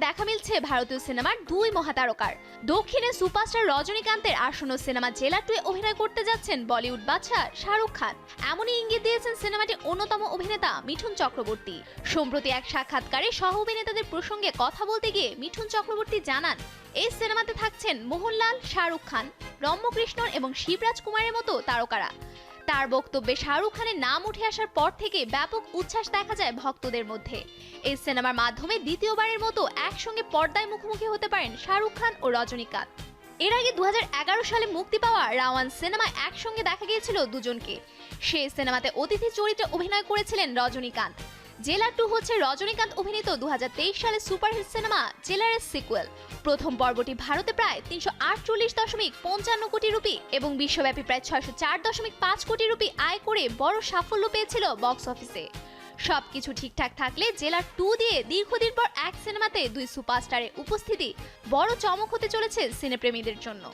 দেখা মিলছে ভারতীয় সিনেমার দুই মহাতারকার। দক্ষিণে সুপারস্টার রজনীকান্তের আসন্ন সিনেমা জেলার 2-এ অভিনয় করতে যাচ্ছেন বলিউড বাদশা শাহরুখ খান। এমনই ইঙ্গিত দিয়েছেন সিনেমাটির অন্যতম অভিনেতা মিঠুন চক্রবর্তী। সম্প্রতি এক সাক্ষাৎকারে সহ অভিনেতাদের প্রসঙ্গে কথা বলতে গিয়ে মিঠুন চক্রবর্তী জানান, এই সিনেমাতে থাকছেন মোহনলাল, শাহরুখ খান, রম্যকৃষ্ণন এবং শিবরাজ কুমারের মতো তারকারা। তার বক্তব্যে শাহরুখ খানের নাম উঠে আসার পর থেকে ব্যাপক উচ্ছ্বাস দেখা যায় ভক্তদের মধ্যে। এই সিনেমার মাধ্যমে দ্বিতীয়বারের মতো একসঙ্গে পর্দায় মুখোমুখি হতে পারেন শাহরুখ খান ও রজনীকান্ত। এর আগে 2011 সালে মুক্তি পাওয়া রাওয়ান সিনেমায় একসঙ্গে দেখা গিয়েছিল দুজনকে। সেই সিনেমাতে অতিথি চরিত্রে অভিনয় করেছিলেন রজনীকান্ত। জেলার 2 হচ্ছে রজনীকান্ত অভিনীত 2023 সালে সুপারহিট সিনেমা জেলারের সিকুয়েল। প্রথম পর্বটি ভারতে প্রায় 348.55 কোটি রুপি এবং বিশ্বব্যাপী প্রায় 604.5 কোটি রুপি আয় করে বড় সাফল্য পেয়েছিল বক্স অফিসে। সবকিছু ঠিকঠাক থাকলে জেলার 2 দিয়ে দীর্ঘদিন পর এক সিনেমাতে দুই সুপারস্টারের উপস্থিতি বড় চমক হতে চলেছে সিনেপ্রেমীদের জন্য।